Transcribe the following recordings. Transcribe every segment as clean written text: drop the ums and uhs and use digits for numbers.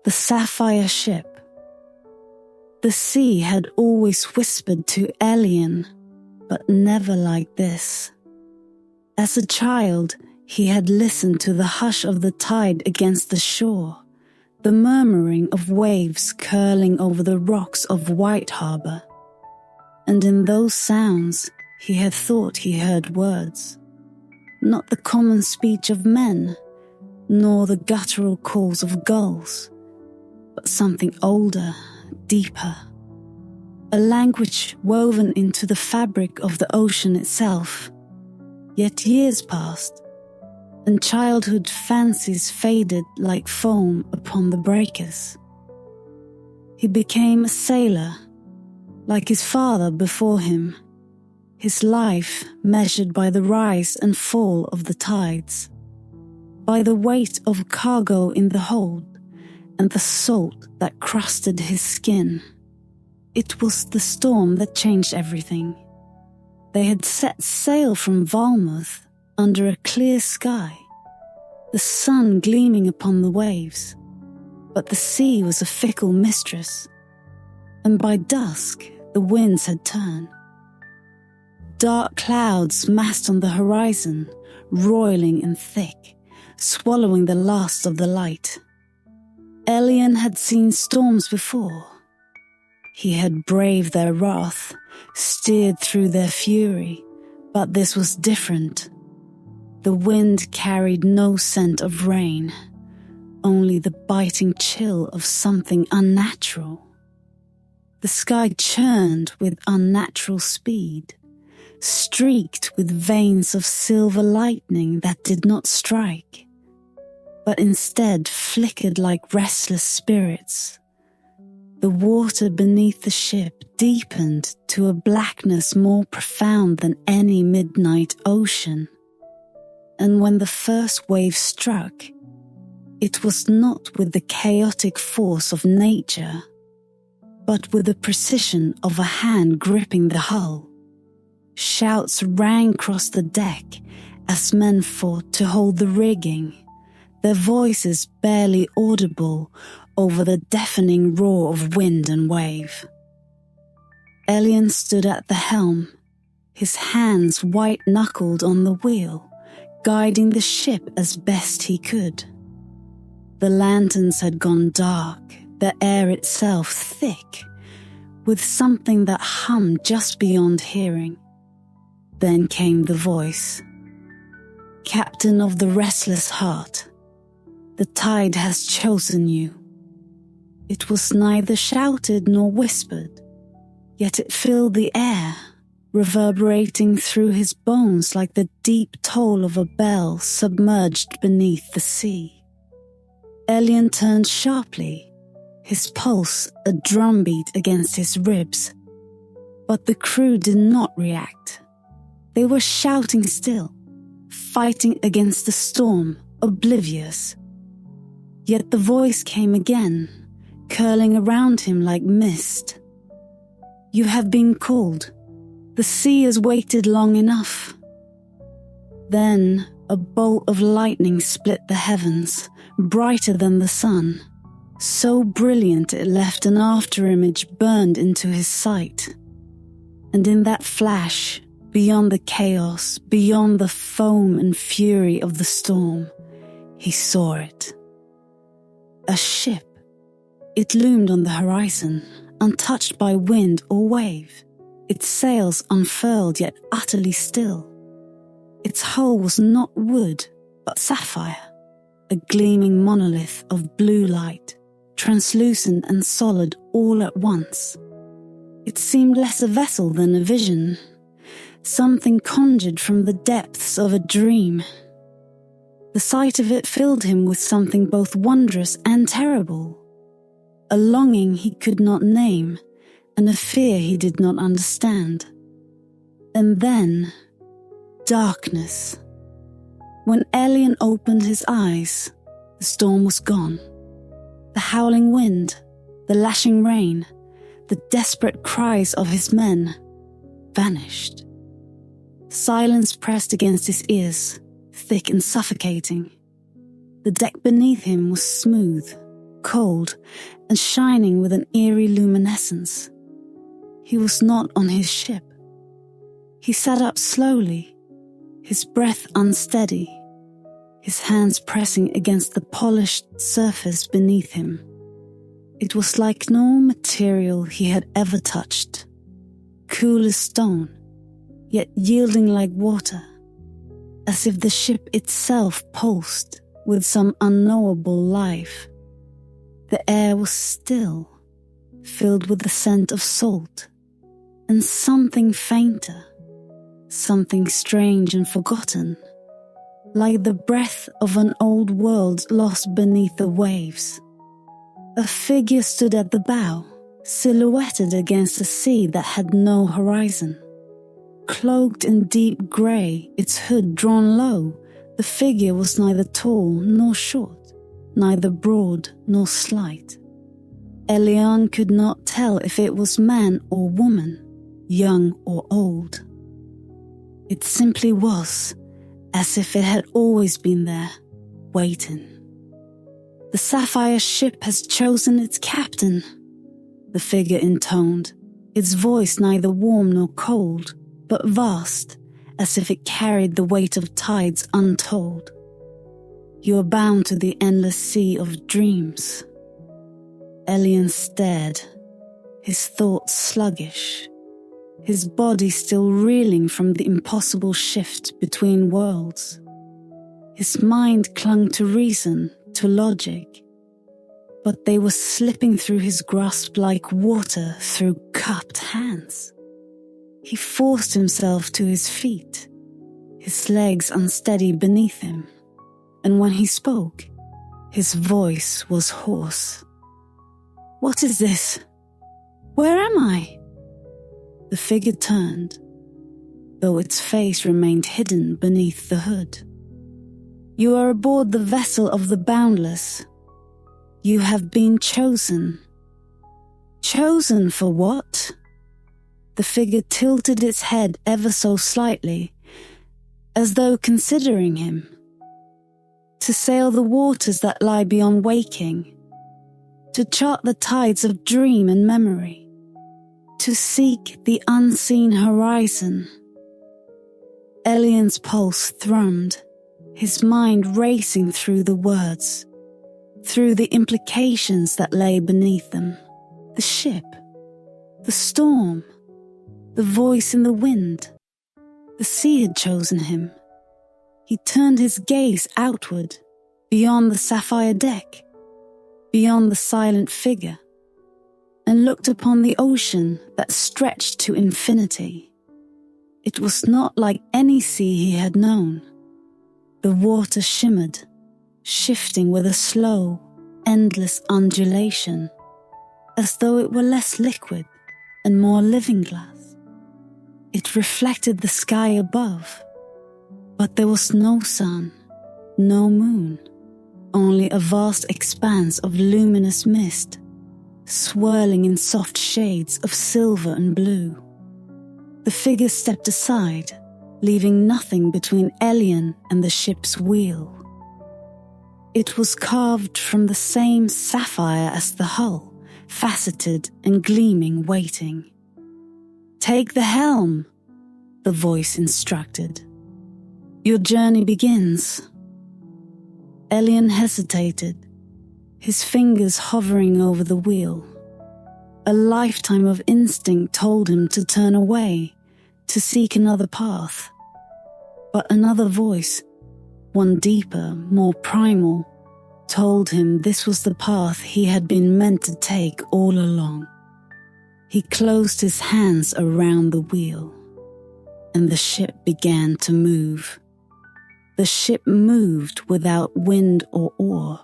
The Sapphire Ship. The sea had always whispered to Elian, but never like this. As a child, he had listened to the hush of the tide against the shore, the murmuring of waves curling over the rocks of White Harbour. And in those sounds, he had thought he heard words, not the common speech of men, nor the guttural calls of gulls, but something older, deeper. A language woven into the fabric of the ocean itself. Yet years passed, and childhood fancies faded like foam upon the breakers. He became a sailor, like his father before him, his life measured by the rise and fall of the tides, by the weight of cargo in the hold, and the salt that crusted his skin. It was the storm that changed everything. They had set sail from Valmouth under a clear sky, the sun gleaming upon the waves, but the sea was a fickle mistress, and by dusk the winds had turned. Dark clouds massed on the horizon, roiling and thick, swallowing the last of the light. Elian had seen storms before. He had braved their wrath, steered through their fury, but this was different. The wind carried no scent of rain, only the biting chill of something unnatural. The sky churned with unnatural speed, streaked with veins of silver lightning that did not strike, but instead flickered like restless spirits. The water beneath the ship deepened to a blackness more profound than any midnight ocean. And when the first wave struck, it was not with the chaotic force of nature, but with the precision of a hand gripping the hull. Shouts rang across the deck as men fought to hold the rigging, their voices barely audible over the deafening roar of wind and wave. Elian stood at the helm, his hands white-knuckled on the wheel, guiding the ship as best he could. The lanterns had gone dark, the air itself thick, with something that hummed just beyond hearing. Then came the voice. "Captain of the restless heart, the tide has chosen you." It was neither shouted nor whispered, yet it filled the air, reverberating through his bones like the deep toll of a bell submerged beneath the sea. Elian turned sharply, his pulse a drumbeat against his ribs. But the crew did not react. They were shouting still, fighting against the storm, oblivious. Yet the voice came again, curling around him like mist. "You have been called. The sea has waited long enough." Then a bolt of lightning split the heavens, brighter than the sun, so brilliant it left an afterimage burned into his sight. And in that flash, beyond the chaos, beyond the foam and fury of the storm, he saw it. A ship. It loomed on the horizon, untouched by wind or wave, its sails unfurled yet utterly still. Its hull was not wood, but sapphire, a gleaming monolith of blue light, translucent and solid all at once. It seemed less a vessel than a vision, something conjured from the depths of a dream. The sight of it filled him with something both wondrous and terrible, a longing he could not name, and a fear he did not understand. And then, darkness. When Elian opened his eyes, the storm was gone. The howling wind, the lashing rain, the desperate cries of his men vanished. Silence pressed against his ears, thick and suffocating. The deck beneath him was smooth, cold and shining with an eerie luminescence. He was not on his ship. He sat up slowly, his breath unsteady, his hands pressing against the polished surface beneath him. It was like no material he had ever touched, cool as stone, yet yielding like water, as if the ship itself pulsed with some unknowable life. The air was still, filled with the scent of salt, and something fainter, something strange and forgotten, like the breath of an old world lost beneath the waves. A figure stood at the bow, silhouetted against a sea that had no horizon. Cloaked in deep grey, its hood drawn low, the figure was neither tall nor short, neither broad nor slight. Elian could not tell if it was man or woman, young or old. It simply was, as if it had always been there, waiting. The Sapphire Ship has chosen its captain, the figure intoned, its voice neither warm nor cold, but vast, as if it carried the weight of tides untold. You are bound to the endless sea of dreams. Elian stared, his thoughts sluggish, his body still reeling from the impossible shift between worlds. His mind clung to reason, to logic, but they were slipping through his grasp like water through cupped hands. He forced himself to his feet, his legs unsteady beneath him, and when he spoke, his voice was hoarse. "What is this? Where am I?" The figure turned, though its face remained hidden beneath the hood. "You are aboard the vessel of the boundless. You have been chosen." "Chosen for what?" The figure tilted its head ever so slightly, as though considering him. "To sail the waters that lie beyond waking, to chart the tides of dream and memory, to seek the unseen horizon." Elian's pulse thrummed, his mind racing through the words, through the implications that lay beneath them. The ship, the storm, the voice in the wind. The sea had chosen him. He turned his gaze outward, beyond the sapphire deck, beyond the silent figure, and looked upon the ocean that stretched to infinity. It was not like any sea he had known. The water shimmered, shifting with a slow, endless undulation, as though it were less liquid and more living glass. It reflected the sky above, but there was no sun, no moon, only a vast expanse of luminous mist, swirling in soft shades of silver and blue. The figure stepped aside, leaving nothing between Elian and the ship's wheel. It was carved from the same sapphire as the hull, faceted and gleaming, waiting. "Take the helm," the voice instructed. "Your journey begins." Elian hesitated, his fingers hovering over the wheel. A lifetime of instinct told him to turn away, to seek another path. But another voice, one deeper, more primal, told him this was the path he had been meant to take all along. He closed his hands around the wheel, and the ship began to move. The ship moved without wind or oar,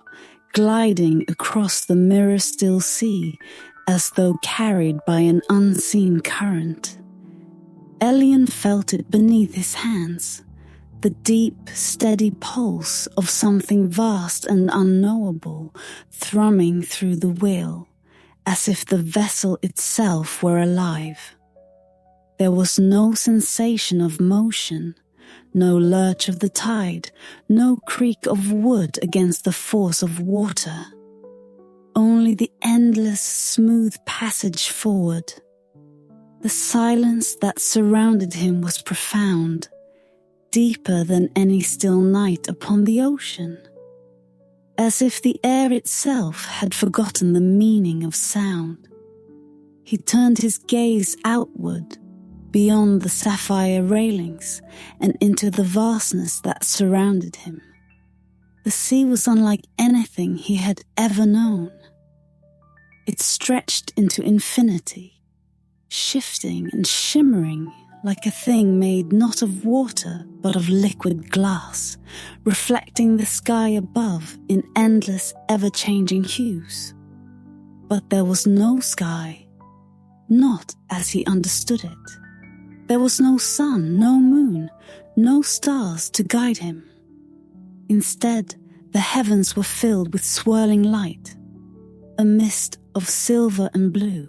gliding across the mirror-still sea as though carried by an unseen current. Elian felt it beneath his hands, the deep, steady pulse of something vast and unknowable thrumming through the wheel, as if the vessel itself were alive. There was no sensation of motion, no lurch of the tide, no creak of wood against the force of water. only the endless, smooth passage forward. The silence that surrounded him was profound, deeper than any still night upon the ocean, as if the air itself had forgotten the meaning of sound. He turned his gaze outward, beyond the sapphire railings and into the vastness that surrounded him. The sea was unlike anything he had ever known. It stretched into infinity, shifting and shimmering like a thing made not of water but of liquid glass, reflecting the sky above in endless, ever-changing hues. But there was no sky, not as he understood it. There was no sun, no moon, no stars to guide him. Instead, the heavens were filled with swirling light, a mist of silver and blue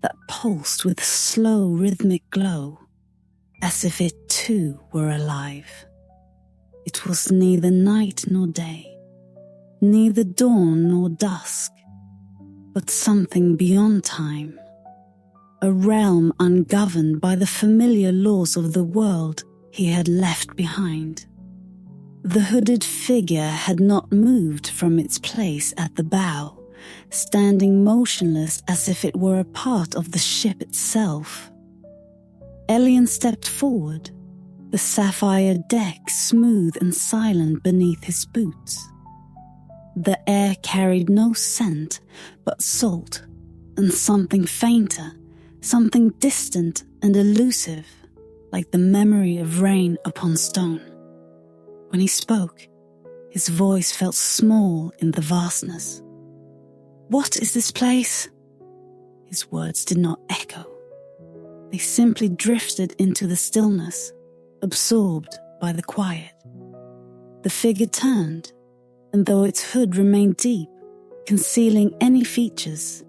that pulsed with slow rhythmic glow, as if it too were alive. It was neither night nor day, neither dawn nor dusk, but something beyond time, a realm ungoverned by the familiar laws of the world he had left behind. The hooded figure had not moved from its place at the bow, standing motionless as if it were a part of the ship itself. Elian stepped forward, the sapphire deck smooth and silent beneath his boots. The air carried no scent but salt and something fainter, something distant and elusive, like the memory of rain upon stone. When he spoke, his voice felt small in the vastness. "What is this place?" His words did not echo. They simply drifted into the stillness, absorbed by the quiet. The figure turned, and though its hood remained deep, concealing any features,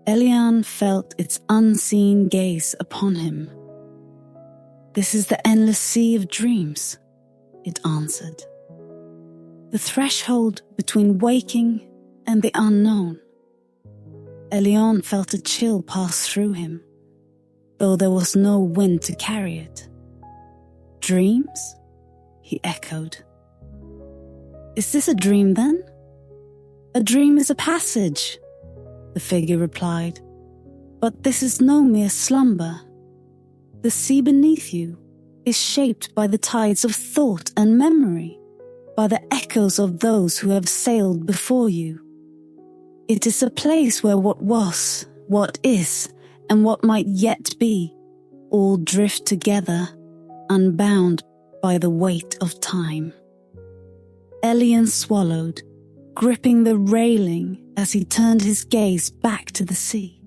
Elian felt its unseen gaze upon him. "This is the endless sea of dreams," it answered. "The threshold between waking and the unknown." Elian felt a chill pass through him, though there was no wind to carry it. "Dreams?" he echoed. "Is this a dream then?" "A dream is a passage," the figure replied, "but this is no mere slumber. The sea beneath you is shaped by the tides of thought and memory, by the echoes of those who have sailed before you. It is a place where what was, what is, and what might yet be, all drift together, unbound by the weight of time." Elian swallowed, gripping the railing as he turned his gaze back to the sea.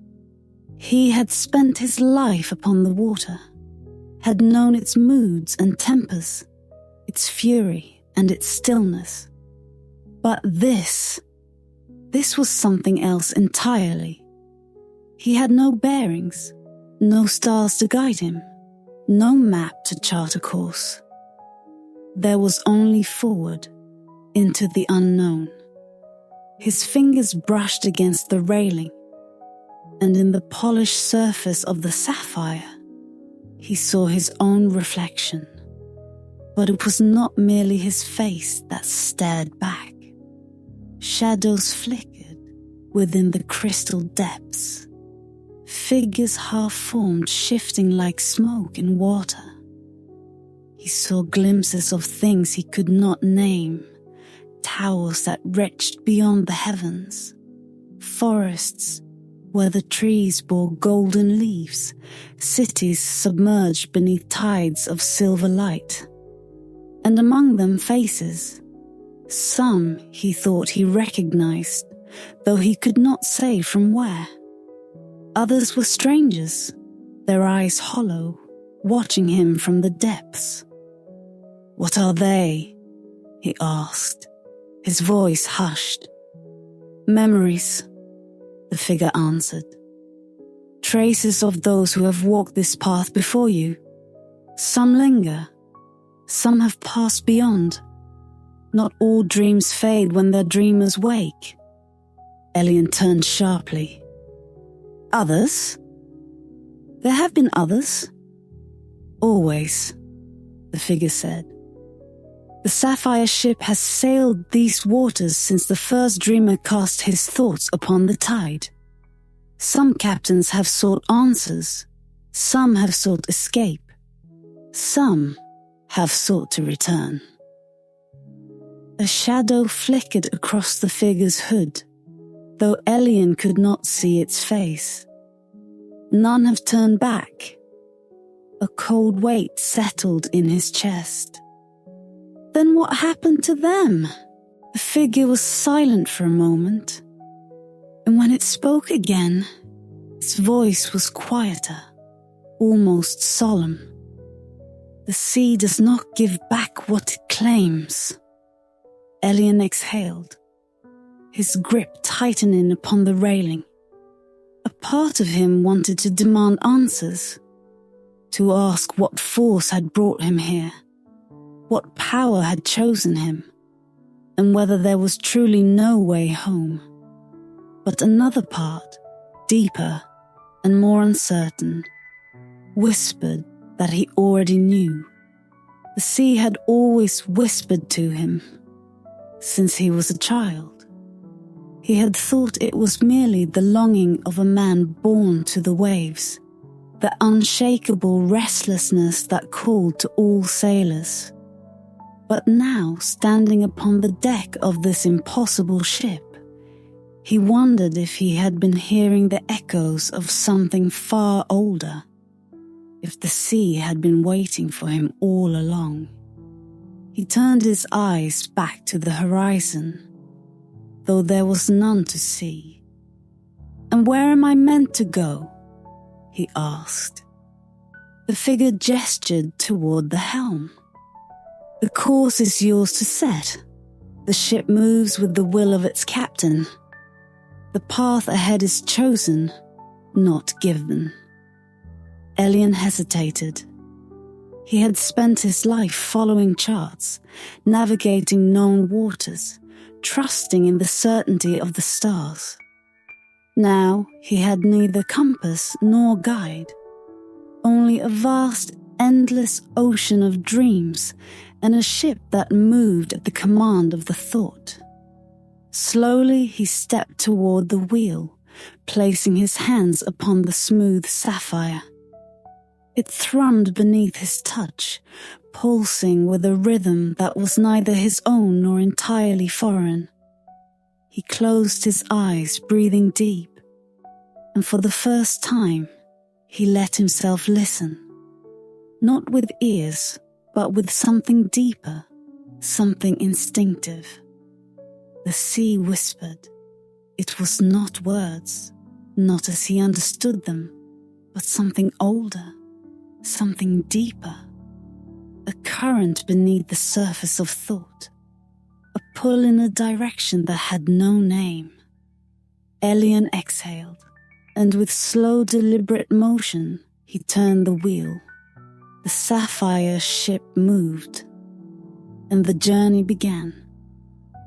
He had spent his life upon the water, had known its moods and tempers, its fury and its stillness. But this was something else entirely. He had no bearings, no stars to guide him, no map to chart a course. There was only forward, into the unknown. His fingers brushed against the railing, and in the polished surface of the sapphire, he saw his own reflection. But it was not merely his face that stared back. Shadows flickered within the crystal depths, figures half-formed shifting like smoke in water. He saw glimpses of things he could not name, towers that reached beyond the heavens, forests where the trees bore golden leaves, cities submerged beneath tides of silver light, and among them faces. Some he thought he recognized, though he could not say from where. Others were strangers, their eyes hollow, watching him from the depths. "What are they?" he asked, his voice hushed. "Memories," the figure answered. "Traces of those who have walked this path before you. Some linger, some have passed beyond. Not all dreams fade when their dreamers wake. Elian turned sharply. Others? There have been others. Always, the figure said. The Sapphire Ship has sailed these waters since the first dreamer cast his thoughts upon the tide. Some captains have sought answers, some have sought escape, some have sought to return. A shadow flickered across the figure's hood, though Elian could not see its face. None have turned back. A cold weight settled in his chest. Then what happened to them? The figure was silent for a moment, and when it spoke again, its voice was quieter, almost solemn. The sea does not give back what it claims. Elian exhaled, his grip tightening upon the railing. A part of him wanted to demand answers, to ask what force had brought him here, what power had chosen him, and whether there was truly no way home. But another part, deeper and more uncertain, whispered that he already knew. The sea had always whispered to him, since he was a child. He had thought it was merely the longing of a man born to the waves, the unshakable restlessness that called to all sailors. But now, standing upon the deck of this impossible ship, he wondered if he had been hearing the echoes of something far older, if the sea had been waiting for him all along. He turned his eyes back to the horizon, though there was none to see. "And where am I meant to go?" he asked. The figure gestured toward the helm. "The course is yours to set. The ship moves with the will of its captain. The path ahead is chosen, not given." Elian hesitated. He had spent his life following charts, navigating known waters, trusting in the certainty of the stars. Now he had neither compass nor guide, only a vast, endless ocean of dreams and a ship that moved at the command of the thought. Slowly he stepped toward the wheel, placing his hands upon the smooth sapphire. It thrummed beneath his touch, pulsing with a rhythm that was neither his own nor entirely foreign. He closed his eyes, breathing deep, and for the first time, he let himself listen. Not with ears, but with something deeper, something instinctive. The sea whispered. It was not words, not as he understood them, but something older, something deeper. A current beneath the surface of thought, a pull in a direction that had no name. Elian exhaled, and with slow, deliberate motion, he turned the wheel. The Sapphire Ship moved, and the journey began.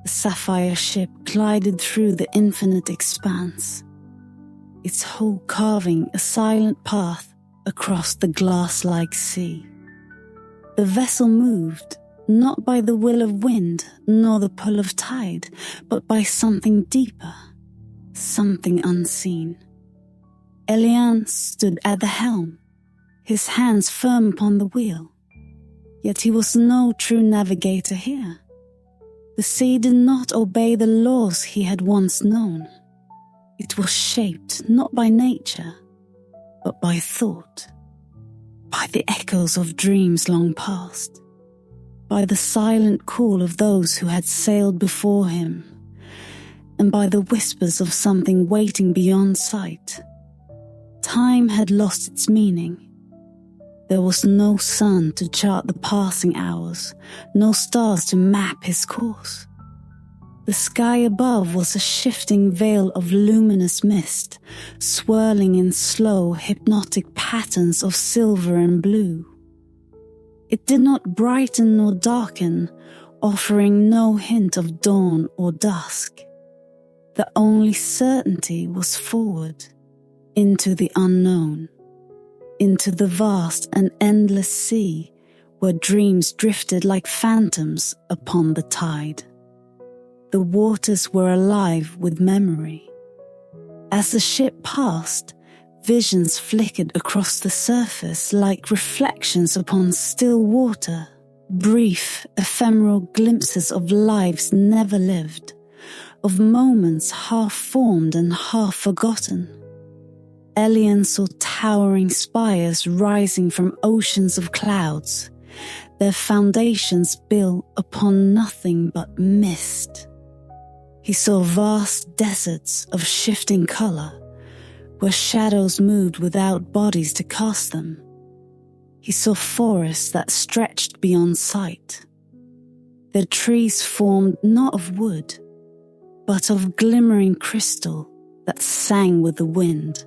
The Sapphire Ship glided through the infinite expanse, its hull carving a silent path across the glass-like sea. The vessel moved, not by the will of wind nor the pull of tide, but by something deeper, something unseen. Elian stood at the helm, his hands firm upon the wheel. Yet he was no true navigator here. The sea did not obey the laws he had once known. It was shaped not by nature, but by thought, by the echoes of dreams long past, by the silent call of those who had sailed before him, and by the whispers of something waiting beyond sight. Time had lost its meaning. There was no sun to chart the passing hours, no stars to map his course. The sky above was a shifting veil of luminous mist, swirling in slow, hypnotic patterns of silver and blue. It did not brighten nor darken, offering no hint of dawn or dusk. The only certainty was forward, into the unknown, into the vast and endless sea where dreams drifted like phantoms upon the tide. The waters were alive with memory. As the ship passed, visions flickered across the surface like reflections upon still water, brief, ephemeral glimpses of lives never lived, of moments half-formed and half-forgotten. Elian saw towering spires rising from oceans of clouds, their foundations built upon nothing but mist. He saw vast deserts of shifting color, where shadows moved without bodies to cast them. He saw forests that stretched beyond sight. Their trees formed not of wood, but of glimmering crystal that sang with the wind.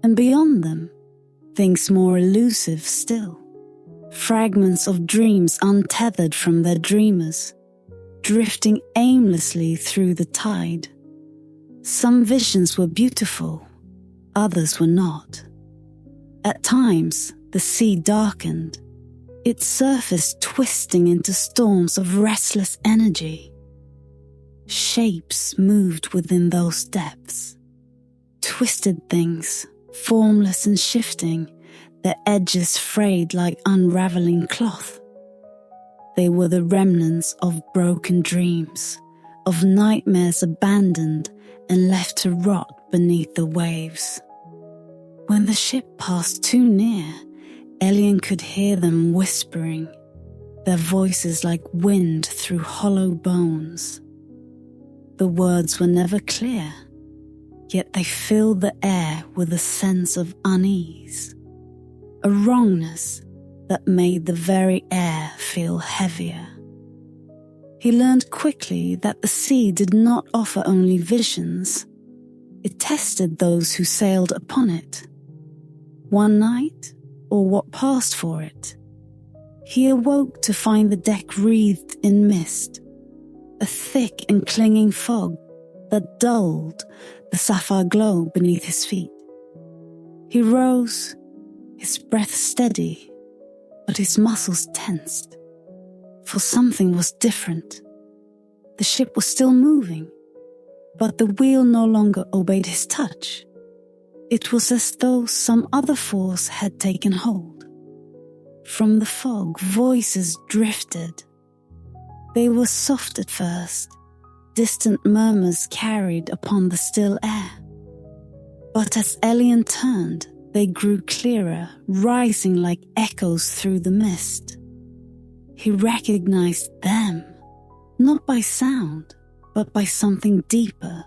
And beyond them, things more elusive still, fragments of dreams untethered from their dreamers, drifting aimlessly through the tide. Some visions were beautiful, others were not. At times, the sea darkened, its surface twisting into storms of restless energy. Shapes moved within those depths, twisted things, formless and shifting, their edges frayed like unraveling cloth. They were the remnants of broken dreams, of nightmares abandoned and left to rot beneath the waves. When the ship passed too near, Elian could hear them whispering, their voices like wind through hollow bones. The words were never clear, yet they filled the air with a sense of unease, a wrongness that made the very air feel heavier. He learned quickly that the sea did not offer only visions. It tested those who sailed upon it. One night, or what passed for it, he awoke to find the deck wreathed in mist, a thick and clinging fog that dulled the sapphire glow beneath his feet. He rose, his breath steady, but his muscles tensed, for something was different. The ship was still moving, but the wheel no longer obeyed his touch. It was as though some other force had taken hold. From the fog, voices drifted. They were soft at first, distant murmurs carried upon the still air. But as Elian turned, they grew clearer, rising like echoes through the mist. He recognized them, not by sound, but by something deeper,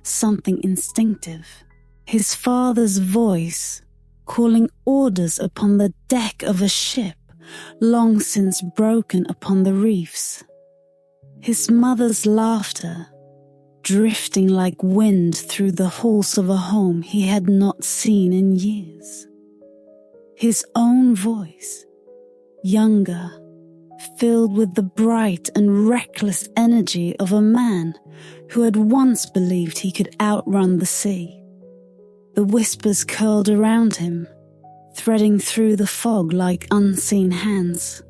something instinctive. His father's voice, calling orders upon the deck of a ship long since broken upon the reefs. His mother's laughter, drifting like wind through the halls of a home he had not seen in years. His own voice, younger, filled with the bright and reckless energy of a man who had once believed he could outrun the sea. The whispers curled around him, threading through the fog like unseen hands.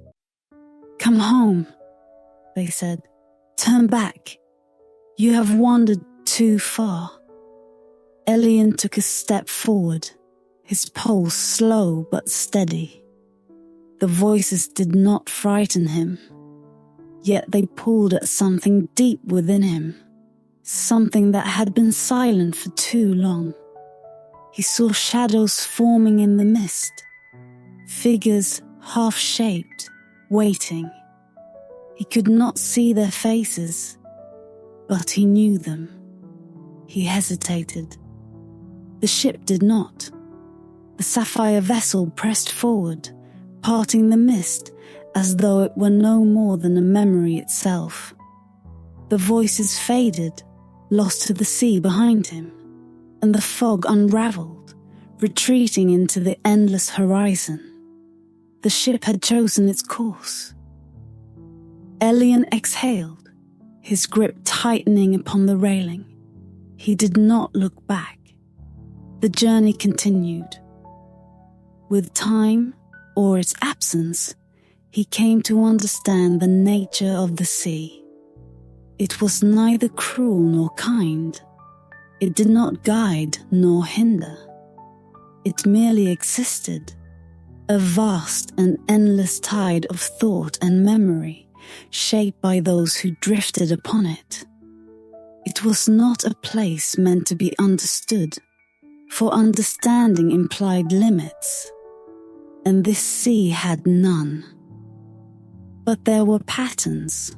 "Come home," they said. "Turn back. You have wandered too far." Elian took a step forward, his pulse slow but steady. The voices did not frighten him, yet they pulled at something deep within him, something that had been silent for too long. He saw shadows forming in the mist, figures half-shaped, waiting. He could not see their faces, but he knew them. He hesitated. The ship did not. The sapphire vessel pressed forward, parting the mist as though it were no more than a memory itself. The voices faded, lost to the sea behind him, and the fog unraveled, retreating into the endless horizon. The ship had chosen its course. Elian exhaled, his grip tightening upon the railing. He did not look back. The journey continued. With time, or its absence, he came to understand the nature of the sea. It was neither cruel nor kind. It did not guide nor hinder. It merely existed, a vast and endless tide of thought and memory, shaped by those who drifted upon it. It was not a place meant to be understood, for understanding implied limits, and this sea had none. But there were patterns.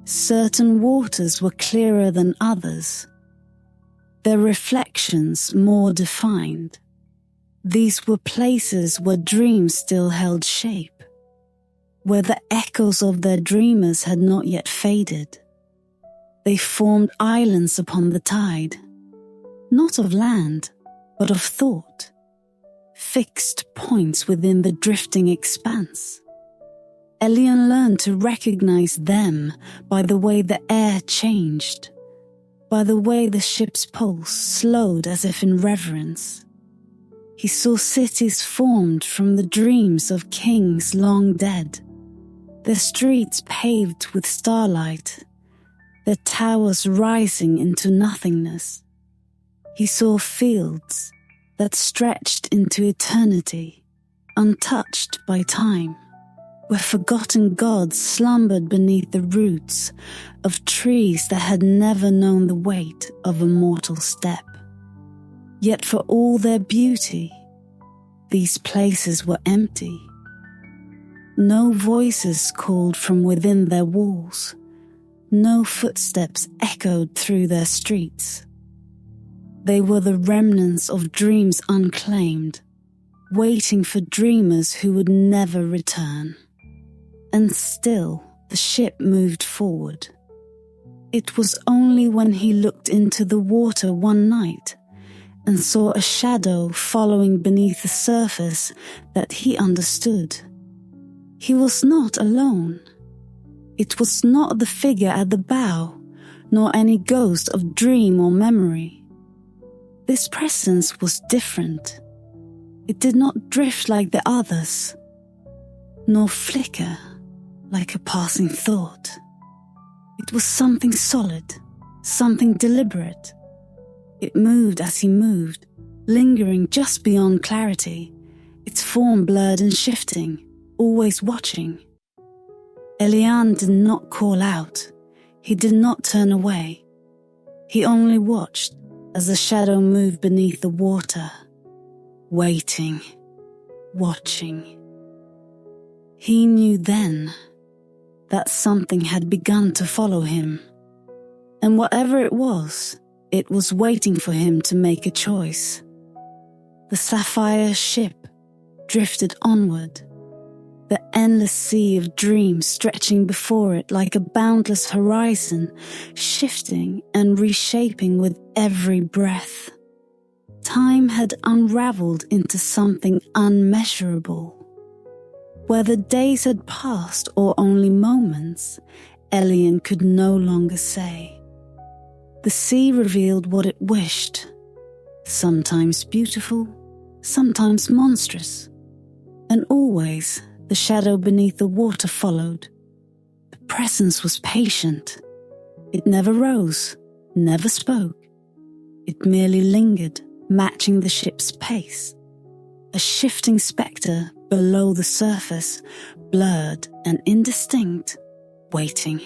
Certain waters were clearer than others, their reflections more defined. These were places where dreams still held shape, where the echoes of their dreamers had not yet faded. They formed islands upon the tide, not of land, but of thought, fixed points within the drifting expanse. Elian learned to recognize them by the way the air changed, by the way the ship's pulse slowed as if in reverence. He saw cities formed from the dreams of kings long dead, their streets paved with starlight, their towers rising into nothingness. He saw fields that stretched into eternity, untouched by time, where forgotten gods slumbered beneath the roots of trees that had never known the weight of a mortal step. Yet for all their beauty, these places were empty. No voices called from within their walls. No footsteps echoed through their streets. They were the remnants of dreams unclaimed, waiting for dreamers who would never return. And still the ship moved forward. It was only when he looked into the water one night and saw a shadow following beneath the surface that he understood. He was not alone. It was not the figure at the bow, nor any ghost of dream or memory. This presence was different. It did not drift like the others, nor flicker like a passing thought. It was something solid, something deliberate. It moved as he moved, lingering just beyond clarity, its form blurred and shifting, always watching. Elian did not call out. He did not turn away. He only watched as the shadow moved beneath the water, waiting, watching. He knew then that something had begun to follow him, and whatever it was waiting for him to make a choice. The Sapphire Ship drifted onward, the endless sea of dreams stretching before it like a boundless horizon, shifting and reshaping with every breath. Time had unraveled into something unmeasurable. Whether days had passed or only moments, Elian could no longer say. The sea revealed what it wished, sometimes beautiful, sometimes monstrous, and always the shadow beneath the water followed. The presence was patient. It never rose, never spoke. It merely lingered, matching the ship's pace. A shifting spectre below the surface, blurred and indistinct, waiting.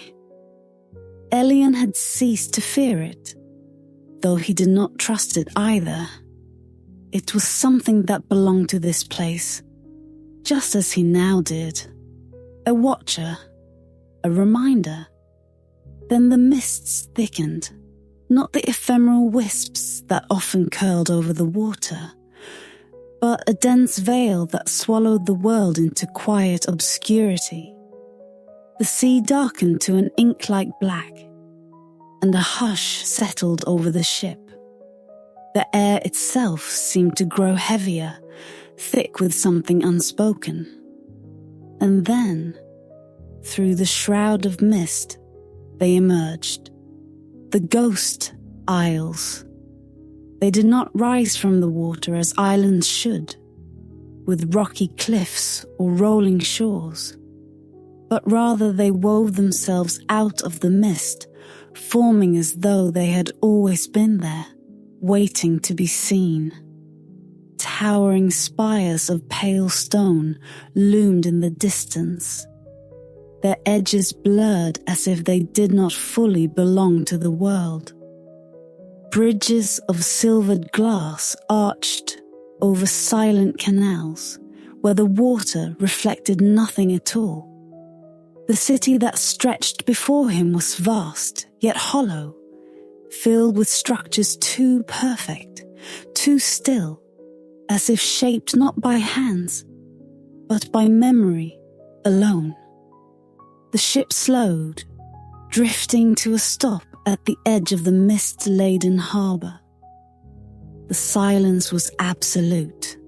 Elian had ceased to fear it, though he did not trust it either. It was something that belonged to this place, just as he now did. A watcher, a reminder. Then the mists thickened, not the ephemeral wisps that often curled over the water, but a dense veil that swallowed the world into quiet obscurity. The sea darkened to an ink-like black, and a hush settled over the ship. The air itself seemed to grow heavier, thick with something unspoken. And then, through the shroud of mist, they emerged. The ghost isles. They did not rise from the water as islands should, with rocky cliffs or rolling shores, but rather they wove themselves out of the mist, forming as though they had always been there, waiting to be seen. Towering spires of pale stone loomed in the distance, their edges blurred as if they did not fully belong to the world. Bridges of silvered glass arched over silent canals where the water reflected nothing at all. The city that stretched before him was vast, yet hollow, filled with structures too perfect, too still, as if shaped not by hands, but by memory alone. The ship slowed, drifting to a stop at the edge of the mist-laden harbour. The silence was absolute.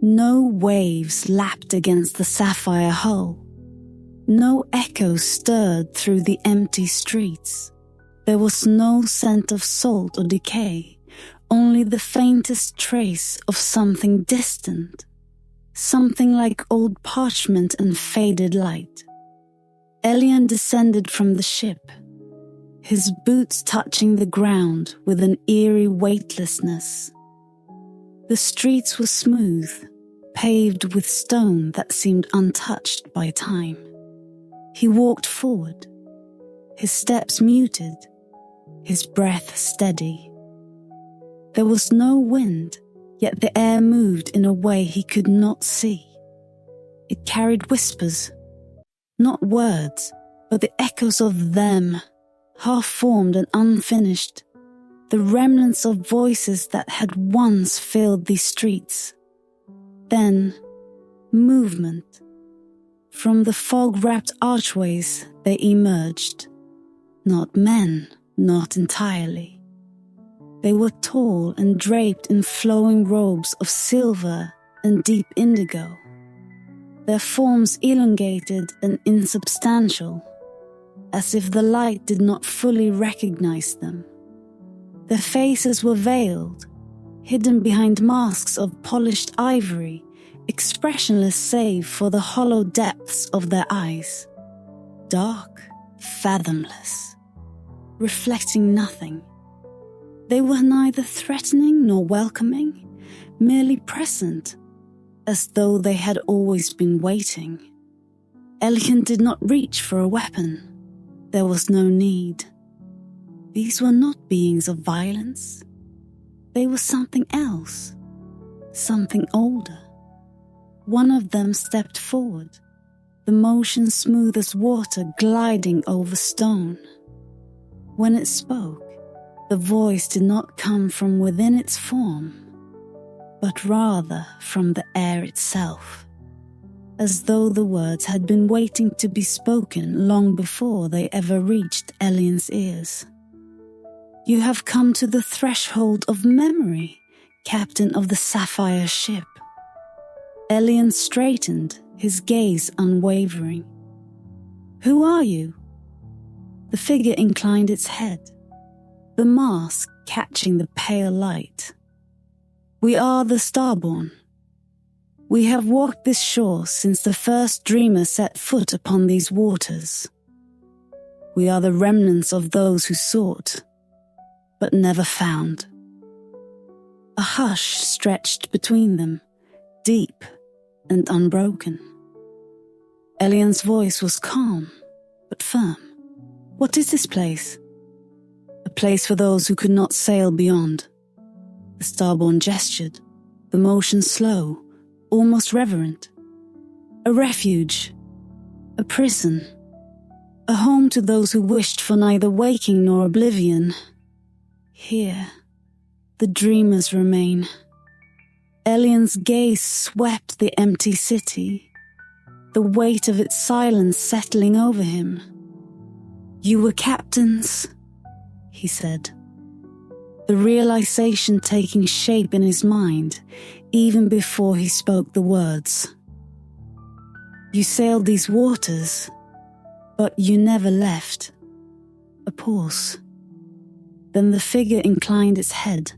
No waves lapped against the sapphire hull. No echo stirred through the empty streets. There was no scent of salt or decay, only the faintest trace of something distant, something like old parchment and faded light. Elian descended from the ship, his boots touching the ground with an eerie weightlessness. The streets were smooth, paved with stone that seemed untouched by time. He walked forward, his steps muted, his breath steady. There was no wind, yet the air moved in a way he could not see. It carried whispers, not words, but the echoes of them, half-formed and unfinished, the remnants of voices that had once filled these streets. Then, movement. From the fog-wrapped archways they emerged. Not men, not entirely. They were tall and draped in flowing robes of silver and deep indigo, their forms elongated and insubstantial, as if the light did not fully recognize them. Their faces were veiled, hidden behind masks of polished ivory, expressionless save for the hollow depths of their eyes. Dark, fathomless, reflecting nothing. They were neither threatening nor welcoming, merely present, as though they had always been waiting. Elian did not reach for a weapon. There was no need. These were not beings of violence. They were something else, something older. One of them stepped forward, the motion smooth as water gliding over stone. When it spoke, the voice did not come from within its form, but rather from the air itself, as though the words had been waiting to be spoken long before they ever reached Elian's ears. "You have come to the threshold of memory, captain of the Sapphire Ship." Elian straightened, his gaze unwavering. "Who are you?" The figure inclined its head, the mask catching the pale light. "We are the Starborn. We have walked this shore since the first dreamer set foot upon these waters. We are the remnants of those who sought, but never found." A hush stretched between them, deep and unbroken. Elian's voice was calm, but firm. "What is this place?" "A place for those who could not sail beyond." The Starborn gestured, the motion slow, almost reverent. "A refuge, a prison, a home to those who wished for neither waking nor oblivion. Here, the dreamers remain." Elian's gaze swept the empty city, the weight of its silence settling over him. "You were captains," he said, the realization taking shape in his mind even before he spoke the words. "You sailed these waters, but you never left." A pause. Then the figure inclined its head.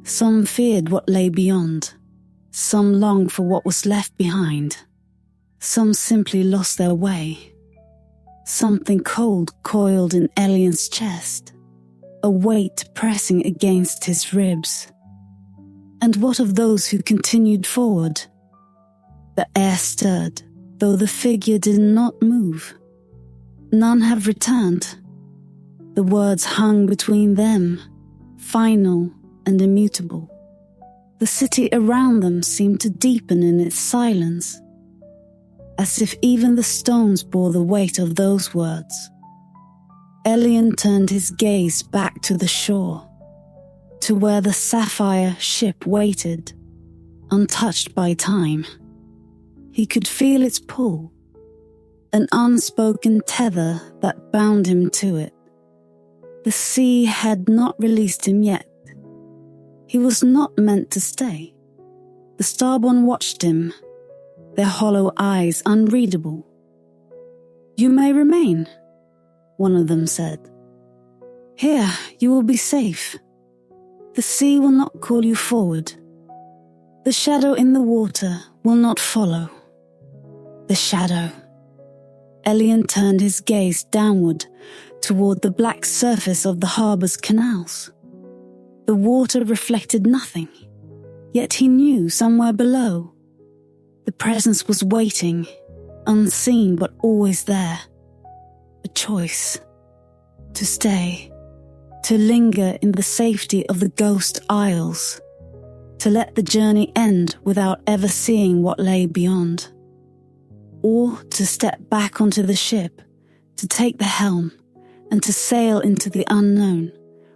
Some feared what lay beyond. Some longed for what was left behind. Some simply lost their way. Something cold coiled in Elian's chest, a weight pressing against his ribs. And what of those who continued forward? The air stirred, though the figure did not move. None have returned. The words hung between them, final and immutable. The city around them seemed to deepen in its silence, as if even the stones bore the weight of those words. Elian turned his gaze back to the shore, to where the Sapphire Ship waited, untouched by time. He could feel its pull, an unspoken tether that bound him to it. The sea had not released him yet. He was not meant to stay. The starborn watched him, their hollow eyes unreadable. "You may remain," one of them said. "Here you will be safe. The sea will not call you forward. The shadow in the water will not follow." The shadow. Elian turned his gaze downward toward the black surface of the harbor's canals. The water reflected nothing, yet he knew somewhere below. The presence was waiting, unseen but always there. A choice. To stay. To linger in the safety of the ghost isles. To let the journey end without ever seeing what lay beyond. Or to step back onto the ship, to take the helm, and to sail into the unknown,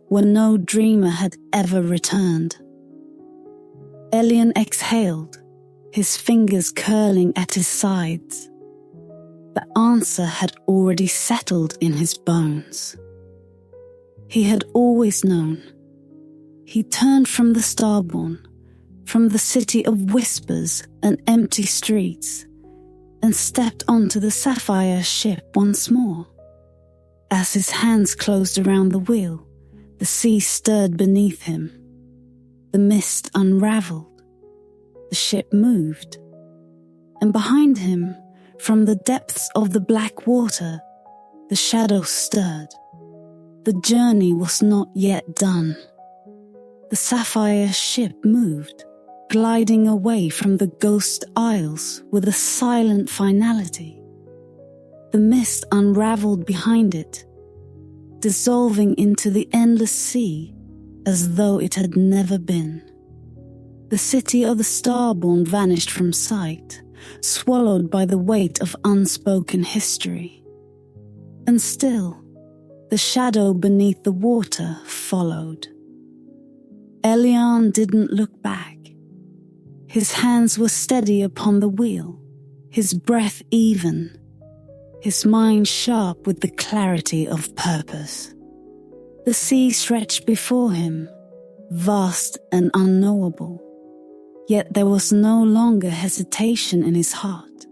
where no dreamer had ever returned. Elian exhaled, his fingers curling at his sides. The answer had already settled in his bones. He had always known. He turned from the starborn, from the city of whispers and empty streets, and stepped onto the Sapphire Ship once more. As his hands closed around the wheel, the sea stirred beneath him. The mist unraveled. The ship moved. And behind him, from the depths of the black water, the shadows stirred. The journey was not yet done. The Sapphire Ship moved, gliding away from the ghost isles with a silent finality. The mist unraveled behind it, dissolving into the endless sea as though it had never been. The city of the starborn vanished from sight, swallowed by the weight of unspoken history. And still, the shadow beneath the water followed. Elian didn't look back. His hands were steady upon the wheel, his breath even, his mind sharp with the clarity of purpose. The sea stretched before him, vast and unknowable, yet there was no longer hesitation in his heart.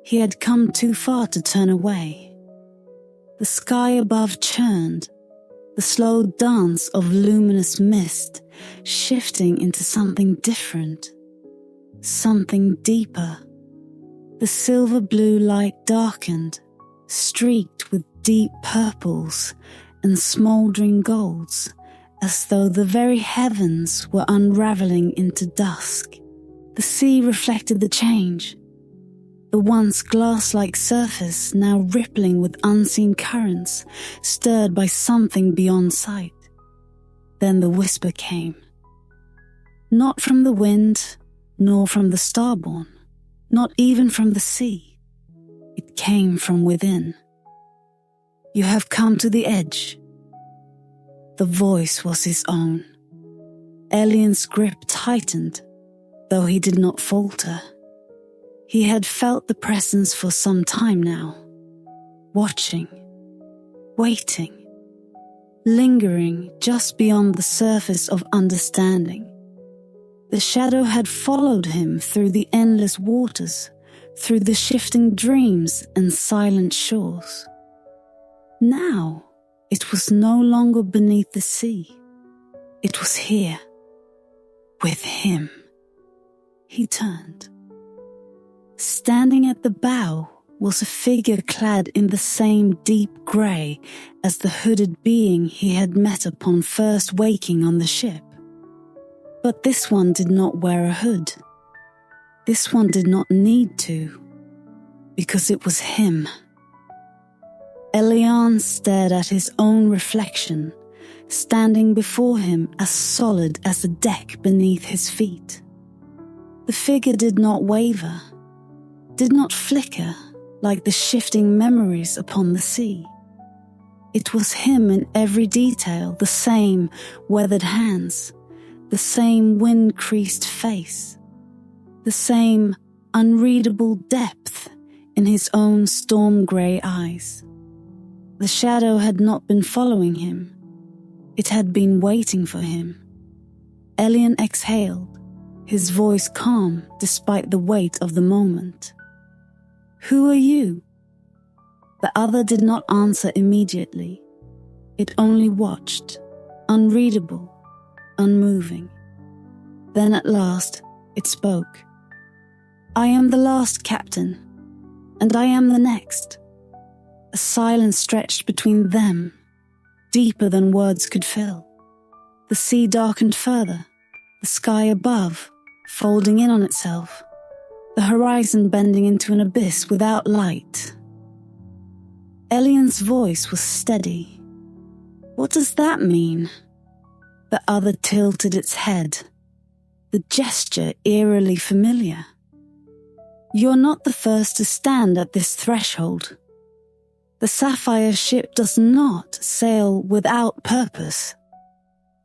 He had come too far to turn away. The sky above churned, the slow dance of luminous mist shifting into something different, something deeper. The silver blue light darkened, streaked with deep purples and smouldering golds, as though the very heavens were unraveling into dusk. The sea reflected the change. The once glass-like surface now rippling with unseen currents, stirred by something beyond sight. Then the whisper came. Not from the wind, nor from the starborn, not even from the sea. It came from within. "You have come to the edge." The voice was his own. Elian's grip tightened, though he did not falter. He had felt the presence for some time now, watching, waiting, lingering just beyond the surface of understanding. The shadow had followed him through the endless waters, through the shifting dreams and silent shores. Now It was no longer beneath the sea. It was here, with him. He turned. Standing at the bow was a figure clad in the same deep grey as the hooded being he had met upon first waking on the ship. But this one did not wear a hood. This one did not need to, because it was him. Elian stared at his own reflection, standing before him as solid as the deck beneath his feet. The figure did not waver, did not flicker like the shifting memories upon the sea. It was him in every detail, the same weathered hands, the same wind-creased face, the same unreadable depth in his own storm-grey eyes. The shadow had not been following him. It had been waiting for him. Elian exhaled, his voice calm despite the weight of the moment. "Who are you?" The other did not answer immediately. It only watched, unreadable, unmoving. Then at last it spoke. "I am the last captain, and I am the next." A silence stretched between them, deeper than words could fill. The sea darkened further, the sky above folding in on itself, the horizon bending into an abyss without light. Elian's voice was steady. "What does that mean?" The other tilted its head, the gesture eerily familiar. "You're not the first to stand at this threshold. The Sapphire Ship does not sail without purpose.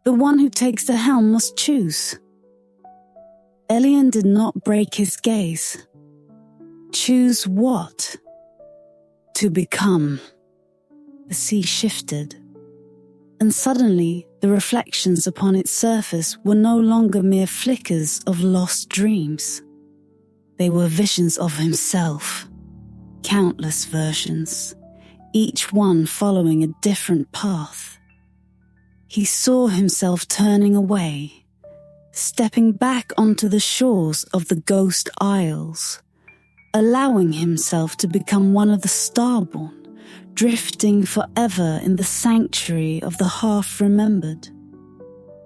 The one who takes the helm must choose." Elian did not break his gaze. Choose what? To become. The sea shifted, and suddenly the reflections upon its surface were no longer mere flickers of lost dreams. They were visions of himself, countless versions, each one following a different path. He saw himself turning away, stepping back onto the shores of the Ghost Isles, allowing himself to become one of the starborn, drifting forever in the sanctuary of the half-remembered.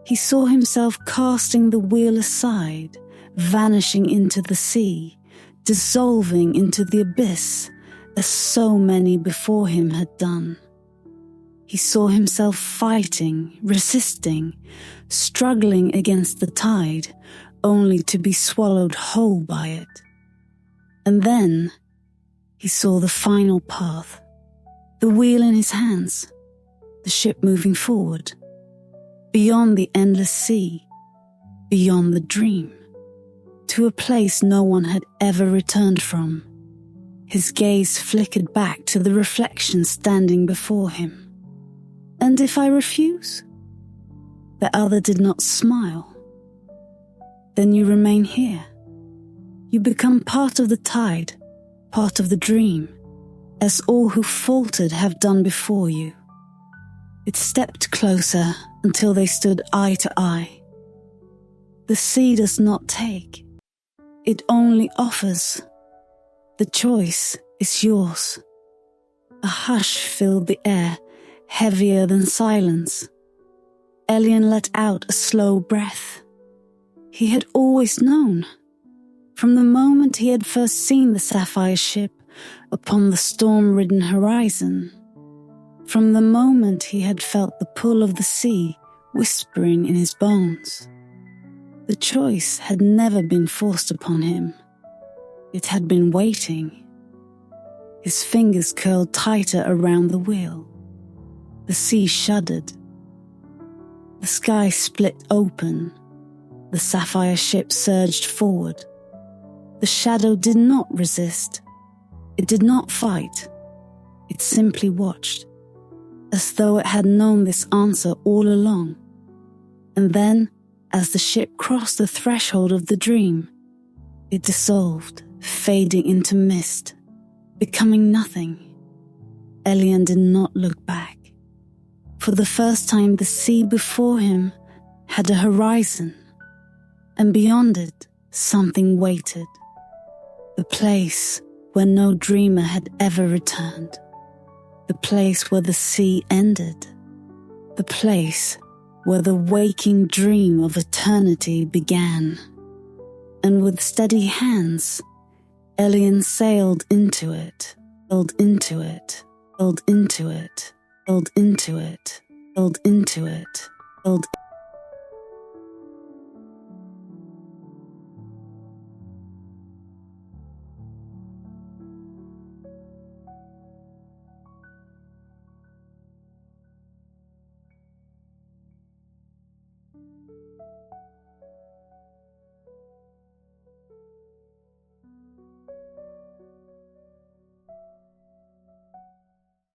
He saw himself casting the wheel aside, vanishing into the sea, dissolving into the abyss, as so many before him had done. He saw himself fighting, resisting, struggling against the tide, only to be swallowed whole by it. And then he saw the final path, the wheel in his hands, the ship moving forward, beyond the endless sea, beyond the dream, to a place no one had ever returned from. His gaze flickered back to the reflection standing before him. "And if I refuse?" The other did not smile. "Then you remain here. You become part of the tide, part of the dream, as all who faltered have done before you." It stepped closer until they stood eye to eye. The sea does not take. It only offers. The choice is yours. A hush filled the air, heavier than silence. Elian let out a slow breath. He had always known. From the moment he had first seen the Sapphire Ship upon the storm-ridden horizon, from the moment he had felt the pull of the sea whispering in his bones, the choice had never been forced upon him. It had been waiting. His fingers curled tighter around the wheel. The sea shuddered. The sky split open. The Sapphire Ship surged forward. The shadow did not resist. It did not fight. It simply watched, as though it had known this answer all along. And then, as the ship crossed the threshold of the dream, it dissolved, fading into mist, becoming nothing. Elian did not look back. For the first time, the sea before him had a horizon, and beyond it, something waited. The place where no dreamer had ever returned. The place where the sea ended. The place where the waking dream of eternity began. And with steady hands, Elian sailed into it, sailed into it, sailed into it, sailed into it, sailed into it, sailed